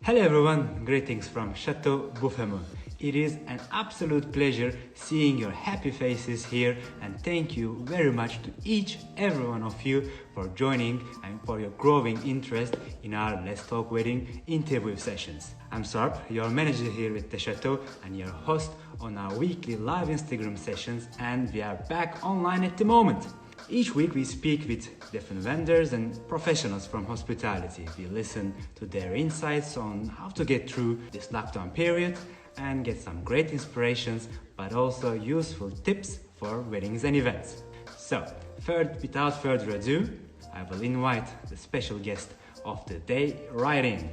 Hello everyone, greetings from Chateau Buffemont. It is an absolute pleasure seeing your happy faces here, and thank you very much to every one of you for joining and for your growing interest in our Let's Talk Wedding interview sessions. I'm Sarp, your manager here at the Chateau and your host on our weekly live Instagram sessions, and we are back online at the moment. Each week we speak with different vendors and professionals from hospitality. We listen to their insights on how to get through this lockdown period and get some great inspirations, but also useful tips for weddings and events. So, without further ado, I will invite the special guest of the day right in.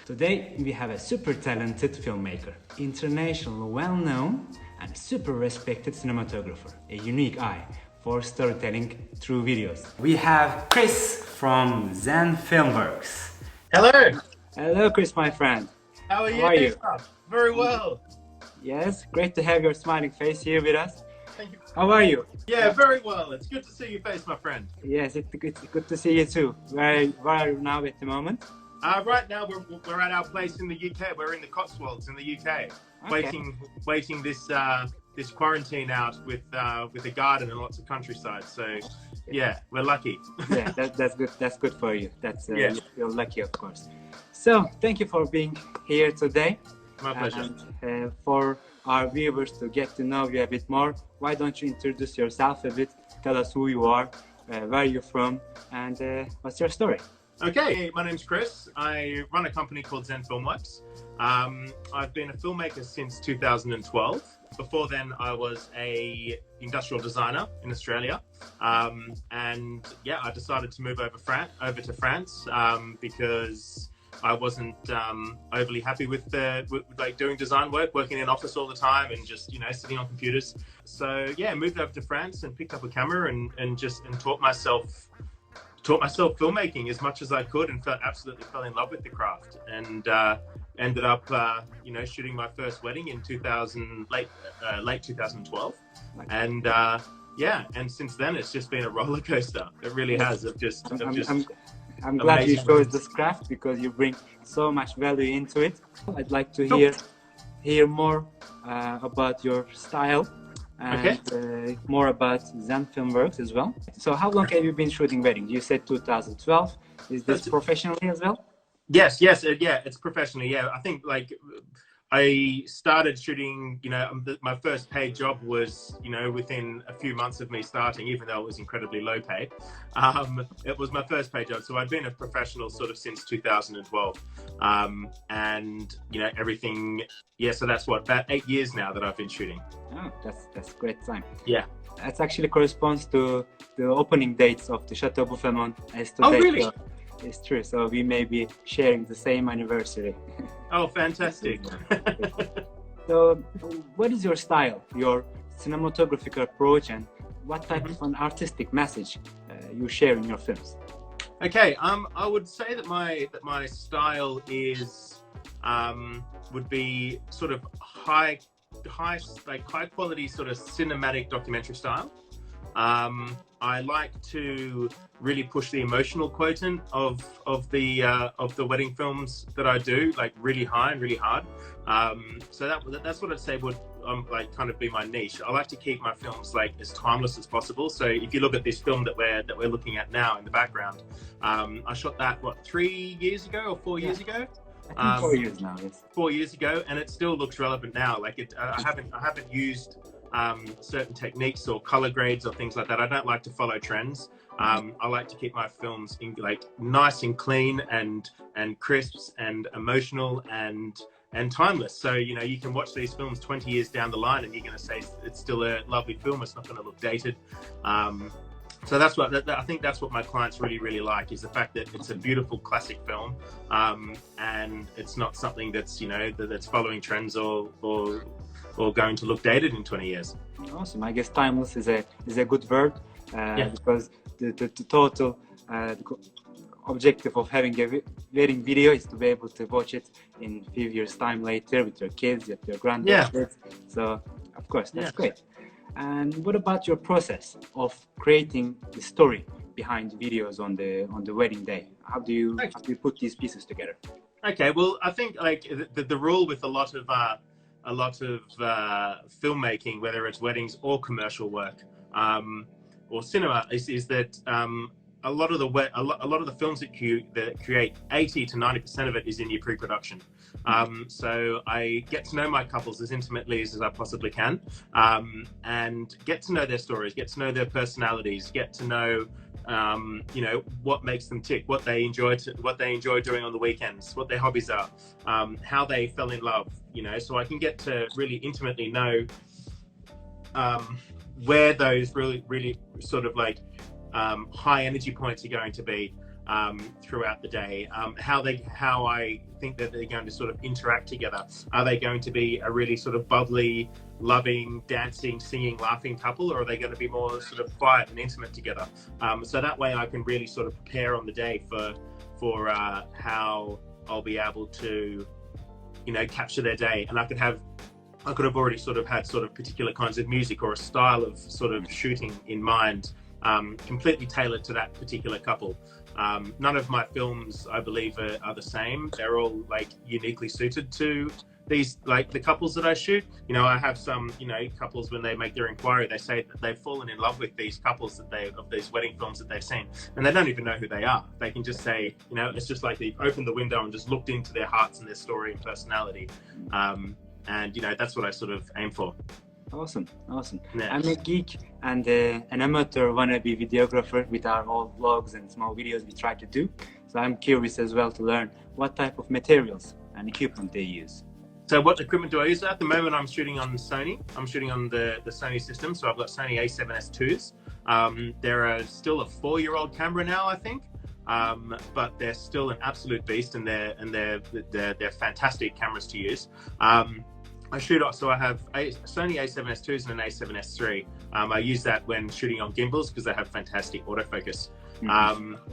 Today we have a super talented filmmaker, internationally well-known and super respected cinematographer, a unique eye for storytelling through videos. We have Chris from Zen Filmworks. Hello. Hello, Chris, my friend. How are you? How are you? Very well. Yes, great to have your smiling face here with us. Thank you. How are you? Yeah, very well. It's good to see your face, my friend. Yes, it's good to see you too. Where are you now at the moment? Right now we're at our place in the UK. We're in the Cotswolds in the UK, Okay. waiting this quarantine out with a garden and lots of countryside. So yeah, we're lucky. Yeah, that's good. That's good for you. That's Yeah. You're lucky, of course. So thank you for being here today. My pleasure. And for our viewers to get to know you a bit more, why don't you introduce yourself a bit? Tell us who you are, where you're from, and what's your story? Okay, my name's Chris. I run a company called Zen Filmworks. I've been a filmmaker since 2012. Before then, I was a industrial designer in Australia. And yeah, I decided to move over to France because I wasn't overly happy with doing design work, working in an office all the time and just, sitting on computers. So yeah, moved over to France and picked up a camera and taught myself filmmaking as much as I could, and absolutely fell in love with the craft, and ended up shooting my first wedding in late 2012, and and since then it's just been a roller coaster. It really has. I'm glad you chose this craft because you bring so much value into it. I'd like to hear more about your style and more about Zen Filmworks as well. So how long have you been shooting weddings? You said 2012. Is this professionally as well? Yes, it's professionally. Yeah, I think I started shooting, my first paid job was, within a few months of me starting, even though it was incredibly low paid. It was my first paid job. So I'd been a professional sort of since 2012. And, everything. Yeah, so that's about 8 years now that I've been shooting. Oh, that's great time. Yeah. That actually corresponds to the opening dates of the Chateau Buffemont as today. Oh, really? So it's true. So we may be sharing the same anniversary. Oh, fantastic. So what is your style, your cinematographic approach, and what type of an artistic message you share in your films? Okay, I would say that my style is would be sort of high quality sort of cinematic documentary style. I like to really push the emotional quotient of the wedding films that I do, like really high and really hard. So that's what I'd say would kind of be my niche. I like to keep my films as timeless as possible. So if you look at this film that we're looking at now in the background, I shot that 3 years ago or 4 years ago. I think 4 years now. Yes. 4 years ago, and it still looks relevant now. I haven't used certain techniques or color grades or things like that. I don't like to follow trends. I like to keep my films nice and clean and crisp and emotional and timeless. So you can watch these films 20 years down the line and you're going to say it's still a lovely film. It's not going to look dated. So that's what I think. That's what my clients really like, is the fact that it's a beautiful classic film, and it's not something that's that's following trends or going to look dated in 20 years. Awesome. I guess timeless is a good word because the total objective of having a wedding video is to be able to watch it in a few years time later with your kids, with your grandkids. So of course that's great. And what about your process of creating the story behind videos on the wedding day? How do you put these pieces together? Okay, well, I think like the rule with a lot of filmmaking, whether it's weddings or commercial work, or cinema, is that a lot of the films that create 80 to 90% of it is in your pre-production. So I get to know my couples as intimately as I possibly can, and get to know their stories, get to know their personalities, get to know what makes them tick, what they enjoy doing on the weekends, what their hobbies are, how they fell in love, so I can get to really intimately know where those really sort of like high energy points are going to be throughout the day, how I think that they're going to sort of interact together. Are they going to be a really sort of bubbly, loving, dancing, singing, laughing couple, or are they going to be more sort of quiet and intimate together? So that way I can really sort of prepare on the day for how I'll be able to capture their day. And I could have already sort of had sort of particular kinds of music or a style of sort of shooting in mind, completely tailored to that particular couple. None of my films, I believe, are the same. They're all like uniquely suited to these, like the couples that I shoot. I have some, couples, when they make their inquiry, they say that they've fallen in love with these couples of these wedding films that they've seen, and they don't even know who they are. They can just say, it's just like they've opened the window and just looked into their hearts and their story and personality. And that's what I sort of aim for. Awesome. Yeah. I'm a geek and an amateur wannabe videographer. With our old vlogs and small videos we try to do. So I'm curious as well to learn what type of materials and equipment they use. So what equipment do I use? At the moment, I'm shooting on Sony. I'm shooting on the Sony system. So I've got Sony A7S IIs. They're still a 4-year-old camera now, I think. But they're still an absolute beast, and they're fantastic cameras to use. I have a Sony A7S IIs and an A7S III. I use that when shooting on gimbals because they have fantastic autofocus.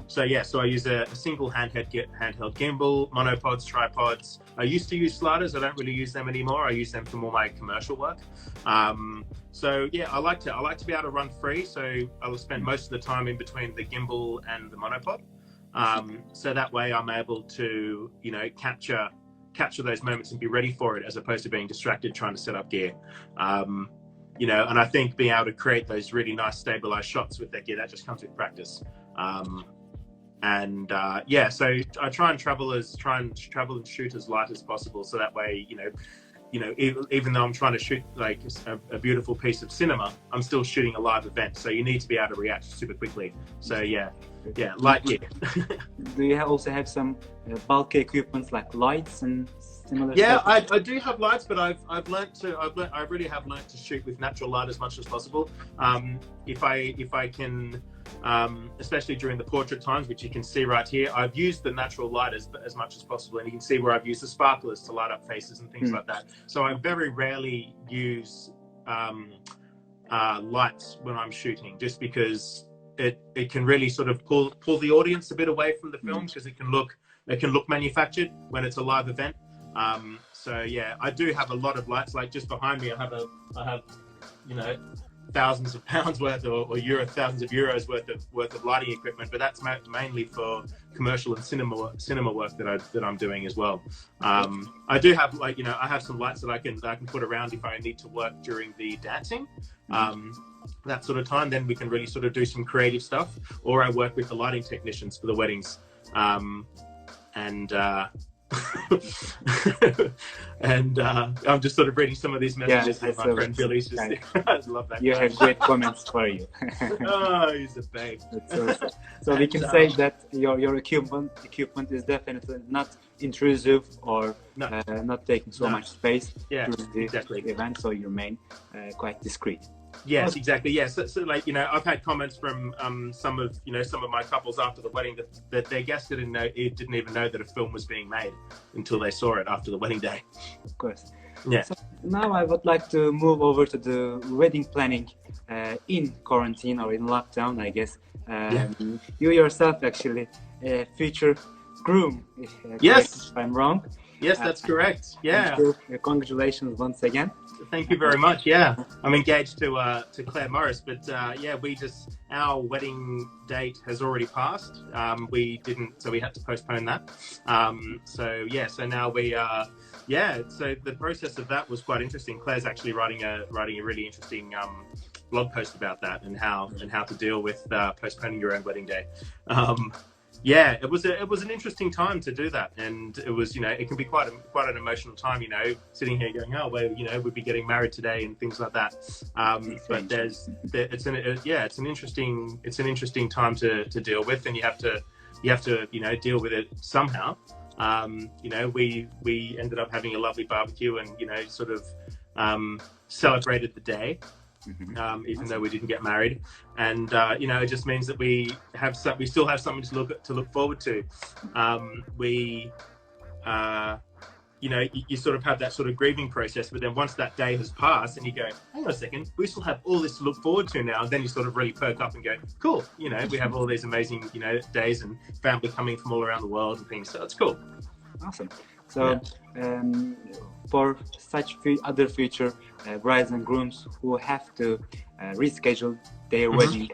So I use a single handheld gimbal, monopods, tripods. I used to use sliders. I don't really use them anymore. I use them for more my commercial work. I like to be able to run free. So I will spend most of the time in between the gimbal and the monopod. So that way I'm able to, capture those moments and be ready for it, as opposed to being distracted trying to set up gear. And I think being able to create those really nice stabilized shots with that gear, that just comes with practice. So I try and travel and shoot as light as possible. So that way, even though I'm trying to shoot like a beautiful piece of cinema, I'm still shooting a live event. So you need to be able to react super quickly. So light gear. Do you also have some bulky equipment like lights and similar? Yeah, stuff? I do have lights, but I really have learned to shoot with natural light as much as possible. If I can, especially during the portrait times, which you can see right here, I've used the natural light as much as possible, and you can see where I've used the sparklers to light up faces and things like that. So I very rarely use lights when I'm shooting, just because it can really sort of pull the audience a bit away from the film, because it can look manufactured when it's a live event. I do have a lot of lights. Like just behind me, I have thousands of pounds worth or thousands of euros worth of lighting equipment, but that's mainly for commercial and cinema work that I'm doing as well. I do have I have some lights that I can put around if I need to work during the dancing. That sort of time, then we can really sort of do some creative stuff, or I work with the lighting technicians for the weddings. And I'm just sort of reading some of these messages that my friend Billy's just I love that. You guy. have great comments for you. Oh, he's a babe. So we can say that your equipment is definitely not intrusive or not taking so much space during the event, so you remain quite discreet. Yes, exactly. Yes, so I've had comments from some of my couples after the wedding that their guests didn't even know that a film was being made until they saw it after the wedding day. Of course. Yeah. So now I would like to move over to the wedding planning in quarantine or in lockdown, I guess. You yourself actually feature groom. Yes, if I'm wrong. yes, that's correct. Yeah. Congratulations once again. Thank you very much. Yeah, I'm engaged to Claire Morris, but yeah, our wedding date has already passed. So we had to postpone that. So now so the process of that was quite interesting. Claire's actually writing a really interesting blog post about that and how to deal with postponing your own wedding day. Yeah, it was an interesting time to do that, and it was, it can be quite an emotional time, sitting here going, oh well, we'd be getting married today and things like that. But it's an interesting time to deal with, and you have to deal with it somehow. We ended up having a lovely barbecue and sort of celebrated the day. Even though we didn't get married, and it just means that we still have something to look forward to. You sort of have that sort of grieving process, but then once that day has passed and you go, hang on a second, we still have all this to look forward to now, and then you sort of really perk up and go, cool, we have all these amazing days and family coming from all around the world and things, so it's cool. Awesome. So for such other future brides and grooms who have to reschedule their wedding,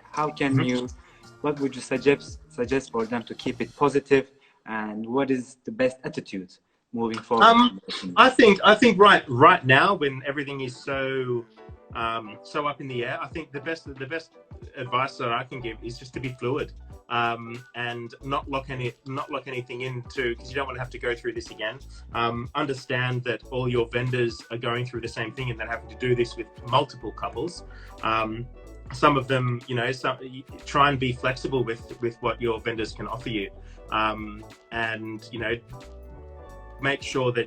what would you suggest for them to keep it positive, and what is the best attitude moving forward? I think right now, when everything is so up in the air, I think the best advice that I can give is just to be fluid. And not lock anything into, because you don't want to have to go through this again. Understand that all your vendors are going through the same thing, and they're having to do this with multiple couples. Some of them, try and be flexible with what your vendors can offer you, and make sure that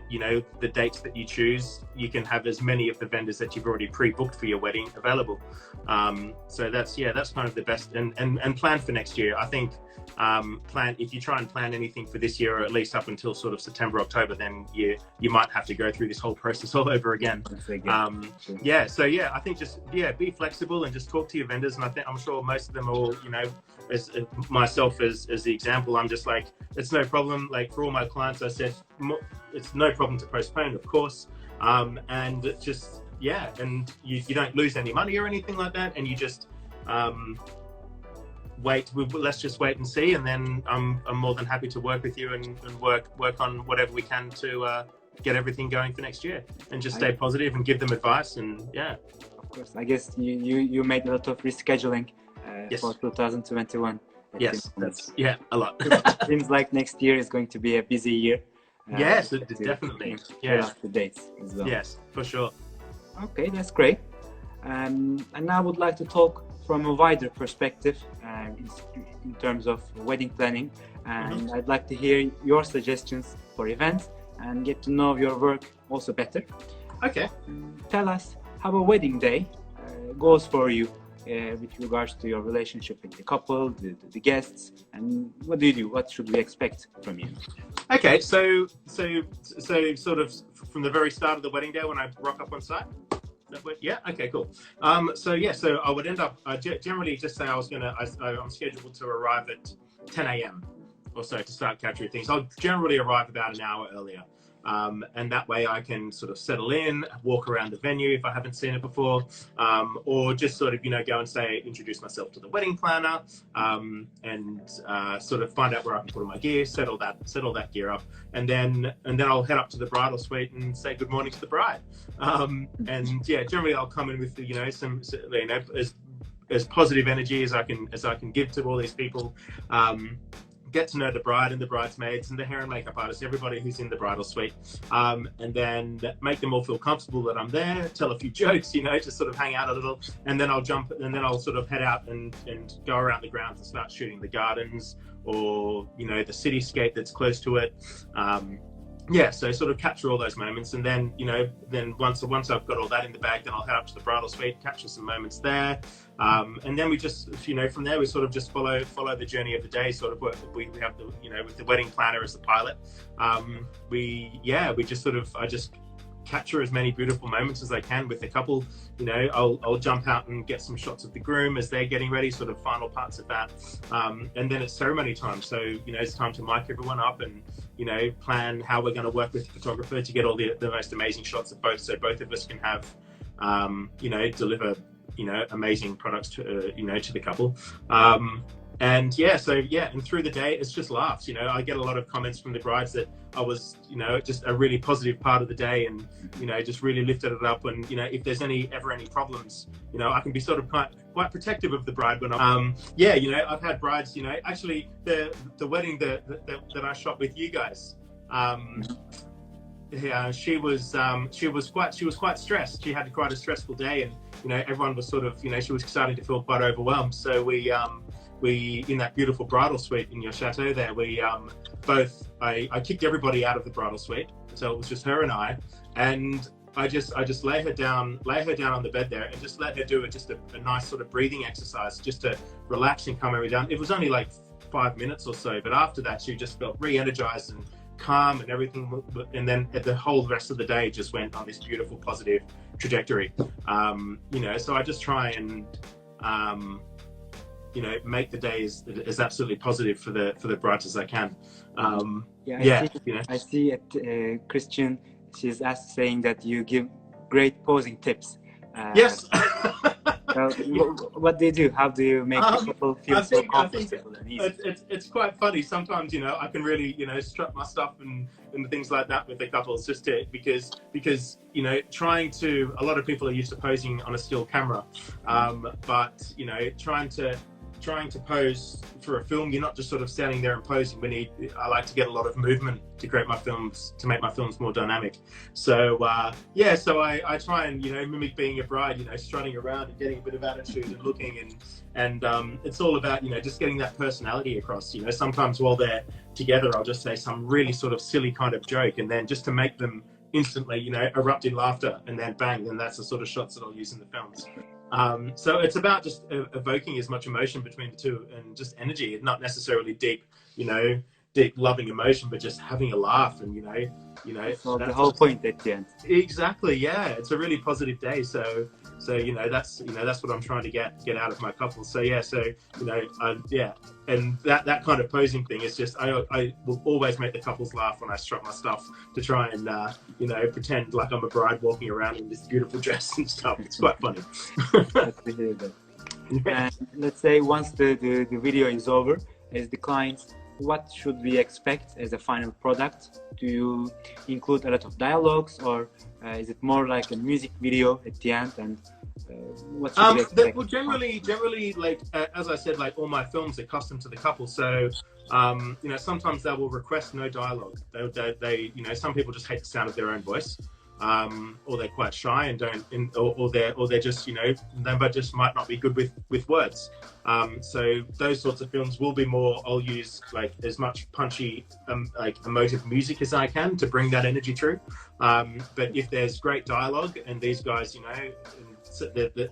the dates that you choose, you can have as many of the vendors that you've already pre-booked for your wedding available. So that's kind of the best, and plan for next year. I think if you try and plan anything for this year, or at least up until sort of September, October, then you might have to go through this whole process all over again. I think just be flexible and just talk to your vendors, and I'm sure most of them are all, as myself as the example, I'm just like, it's no problem. Like for all my clients, I said it's no problem to postpone, of course, and just and you don't lose any money or anything like that, and you just let's just wait and see, and then I'm more than happy to work with you and work on whatever we can to get everything going for next year, and just stay positive and give them advice. And of course, I guess you made a lot of rescheduling for 2021. Yes, a lot. It seems like next year is going to be a busy year. Yes, it is definitely. Yes, the dates as well. Yes, for sure. Okay, that's great. And now I would like to talk from a wider perspective in terms of wedding planning, and I'd like to hear your suggestions for events and get to know your work also better. Okay. Tell us how a wedding day goes for you with regards to your relationship with the couple, the guests, and what do you do? What should we expect from you? Okay, so sort of from the very start of the wedding day when I rock up on site. Yeah. Okay. Cool. So I would end up. Generally, just say I'm scheduled to arrive at 10 a.m. or so to start capturing things. I'll generally arrive about an hour earlier, and that way I can sort of settle in, walk around the venue if I haven't seen it before, or just sort of go and introduce myself to the wedding planner, and sort of find out where I can put all my gear, settle that gear up, and then I'll head up to the bridal suite and say good morning to the bride. And generally I'll come in with some as positive energy as I can give to all these people. Get to know the bride and the bridesmaids and the hair and makeup artist, everybody who's in the bridal suite, and then make them all feel comfortable that I'm there, tell a few jokes, just sort of hang out a little, and then I'll sort of head out and go around the grounds and start shooting the gardens or the cityscape that's close to it. So sort of capture all those moments, and then once I've got all that in the bag, then I'll head up to the bridal suite, capture some moments there, and then we just from there we sort of just follow the journey of the day. Sort of we have the with the wedding planner as the pilot. I just capture as many beautiful moments as I can with the couple. You know, I'll jump out and get some shots of the groom as they're getting ready, sort of final parts of that. And then it's ceremony time. So, you know, it's time to mic everyone up and, you know, plan how we're going to work with the photographer to get all the most amazing shots of both, so both of us can have, you know, deliver, you know, amazing products to, you know, to the couple. And yeah, so yeah, and through the day, it's just laughs. You know, I get a lot of comments from the brides that I was, you know, just a really positive part of the day, and, you know, just really lifted it up. And, you know, if there's ever any problems, you know, I can be sort of quite protective of the bride when I'm, yeah, you know, I've had brides, you know, actually the wedding that I shot with you guys, yeah, she was quite stressed. She had quite a stressful day, and, you know, everyone was sort of, you know, she was starting to feel quite overwhelmed. So we in that beautiful bridal suite in your chateau there, I kicked everybody out of the bridal suite, so it was just her and I, and I just lay her down on the bed there and just let her do a nice sort of breathing exercise just to relax and calm her down. It was only like 5 minutes or so, but after that she just felt re-energized and calm and everything, and then the whole rest of the day just went on this beautiful positive trajectory. You know, so I just try and you know, make the day as absolutely positive for the brides as I can. I see it, Christian. She's saying that you give great posing tips. Yes. So what do you do? How do you make people feel so comfortable and easy? It's quite funny. Sometimes, you know, I can really, you know, strut my stuff and things like that with the couples, just because you know, a lot of people are used to posing on a still camera, but, you know, trying to pose for a film, you're not just sort of standing there and posing. I like to get a lot of movement to make my films more dynamic. So yeah, so I try and, you know, mimic being a bride, you know, strutting around and getting a bit of attitude and looking, and it's all about, you know, just getting that personality across. You know, sometimes while they're together, I'll just say some really sort of silly kind of joke, and then just to make them instantly, you know, erupt in laughter, and then bang, then that's the sort of shots that I'll use in the films. So it's about just evoking as much emotion between the two, and just energy, not necessarily deep, you know, deep loving emotion, but just having a laugh, and, you know. So the whole point at the end. Exactly, yeah. It's a really positive day. So you know, that's what I'm trying to get out of my couple. So yeah, so, you know, yeah, and that kind of posing thing is just, I will always make the couples laugh when I strut my stuff to try and you know, pretend like I'm a bride walking around in this beautiful dress and stuff. It's quite funny. That's to hear that. And let's say once the video is over, as the clients, what should we expect as a final product? Do you include a lot of dialogues, or is it more like a music video at the end? And what should we expect? Well, generally, like as I said, like all my films are custom to the couple. So you know, sometimes they will request no dialogue. They you know, some people just hate the sound of their own voice. Or they're quite shy and or they're just, you know, they just might not be good with words. So those sorts of films will be more, I'll use like as much punchy, like emotive music as I can to bring that energy through. But if there's great dialogue, and these guys, you know,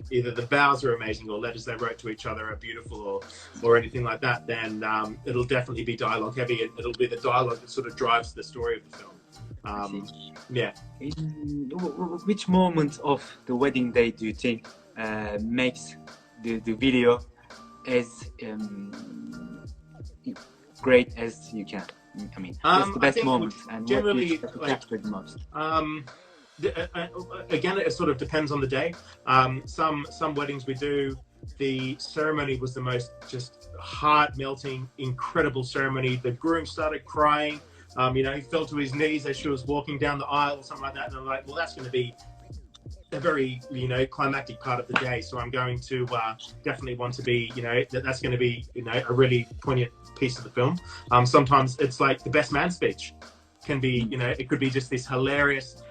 either the vows are amazing, or letters they wrote to each other are beautiful, or anything like that, then it'll definitely be dialogue heavy, and it'll be the dialogue that sort of drives the story of the film. Yeah. Which moment of the wedding day do you think makes the video as great as you can? I mean, what's the best moment, and generally, what do you capture the most? Again, it sort of depends on the day. Some weddings we do, the ceremony was the most just heart-melting, incredible ceremony. The groom started crying. You know, he fell to his knees as she was walking down the aisle or something like that. And I'm like, well, that's going to be a very, you know, climactic part of the day. So I'm going to definitely want to be, you know, that's going to be, you know, a really poignant piece of the film. Sometimes it's like the best man speech can be, you know, it could be just this hilarious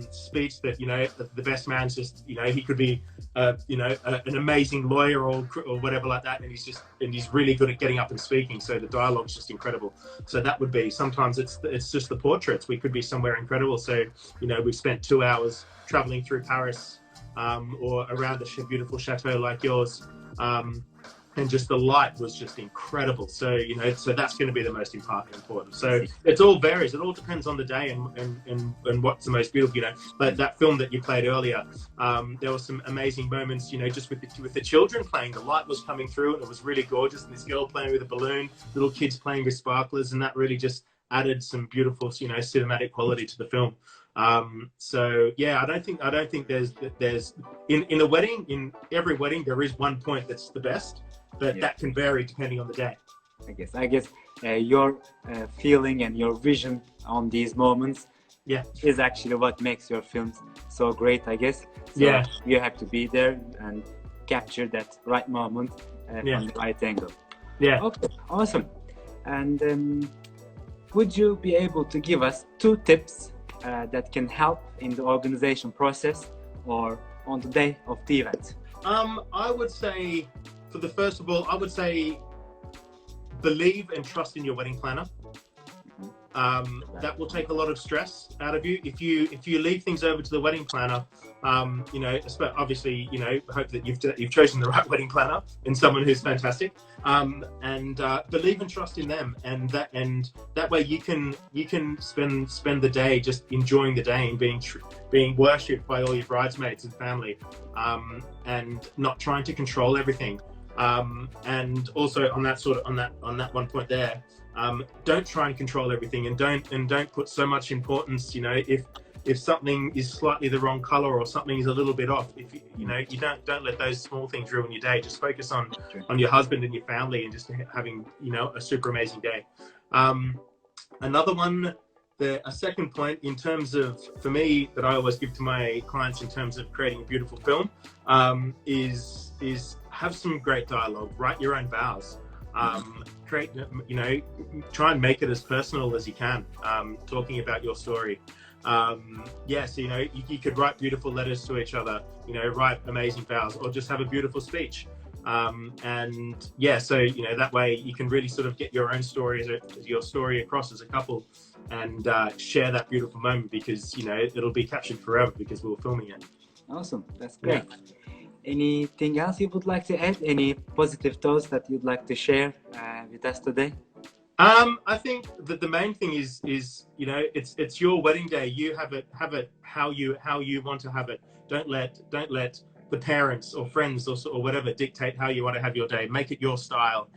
speech that, you know, the best man's just, you know, he could be you know, an amazing lawyer or whatever like that, and he's really good at getting up and speaking, so the dialogue's just incredible. So that would be, sometimes it's just the portraits. We could be somewhere incredible, so, you know, we've spent 2 hours traveling through Paris or around a beautiful chateau like yours, and just the light was just incredible. So, you know, so that's going to be the most important. So it all varies. It all depends on the day and what's the most beautiful, you know. Like that film that you played earlier, there were some amazing moments, you know, just with the children playing. The light was coming through and it was really gorgeous. And this girl playing with a balloon, little kids playing with sparklers, and that really just added some beautiful, you know, cinematic quality to the film. So yeah, I don't think there's in a wedding, in every wedding, there is one point that's the best, but that can vary depending on the day. I guess your feeling and your vision on these moments is actually what makes your films so great, I guess. So you have to be there and capture that right moment from the right angle. Okay, awesome. And would you be able to give us 2 tips that can help in the organization process or on the day of the event? I would say, first of all, I would say believe and trust in your wedding planner. That will take a lot of stress out of you. If you leave things over to the wedding planner, you know, obviously, you know, hope that you've chosen the right wedding planner and someone who's fantastic. And believe and trust in them, and that way you can spend the day just enjoying the day and being worshipped by all your bridesmaids and family, and not trying to control everything. And also on that one point there, don't try and control everything, and don't put so much importance, you know, if something is slightly the wrong color or something is a little bit off, if you know, you don't let those small things ruin your day. Just focus on your husband and your family and just having, you know, a super amazing day. Another one, a second point in terms of, for me, that I always give to my clients in terms of creating a beautiful film, is have some great dialogue. Write your own vows. Create, you know, try and make it as personal as you can, talking about your story. So, you know, you could write beautiful letters to each other, you know, write amazing vows, or just have a beautiful speech. And yeah, so, you know, that way you can really sort of get your own story, your story across as a couple, and share that beautiful moment, because, you know, it'll be captured forever because we were filming it. Awesome. That's great. Anything else you would like to add? Any positive thoughts that you'd like to share with us today? I think that the main thing is, you know, it's your wedding day. You have it how you want to have it. Don't let the parents or friends or whatever dictate how you want to have your day. Make it your style.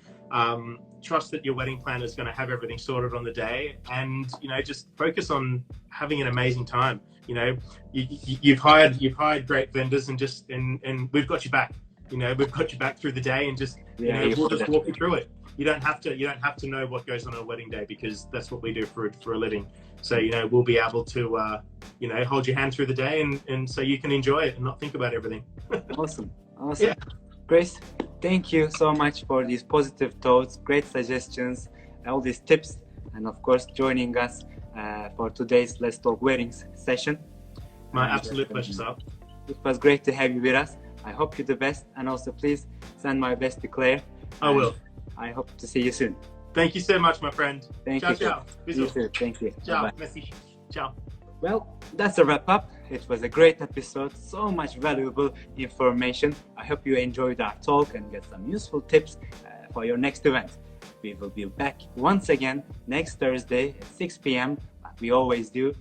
Trust that your wedding planner is going to have everything sorted on the day, and, you know, just focus on having an amazing time. You know, you've hired great vendors, and we've got you back. You know, we've got you back through the day, and just, you know, we'll just walk you through it. You don't have to know what goes on a wedding day, because that's what we do for a living. So, you know, we'll be able to, you know, hold your hand through the day, and so you can enjoy it and not think about everything. Awesome. Yeah. Chris, thank you so much for these positive thoughts, great suggestions, all these tips, and of course joining us for today's Let's Talk Weddings session. My absolute pleasure, sir. It was great to have you with us. I hope you the best, and also please send my best to Claire. I will. I hope to see you soon. Thank you so much, my friend. Thank you. Ciao. You too. Thank you. Ciao. Merci. Ciao. Well, that's a wrap up. It was a great episode, so much valuable information. I hope you enjoyed our talk and get some useful tips for your next event. We will be back once again next Thursday at 6 p.m. like we always do.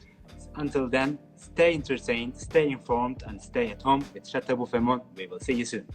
Until then, stay entertained, stay informed, and stay at home with Chateau Buffemont. We will see you soon.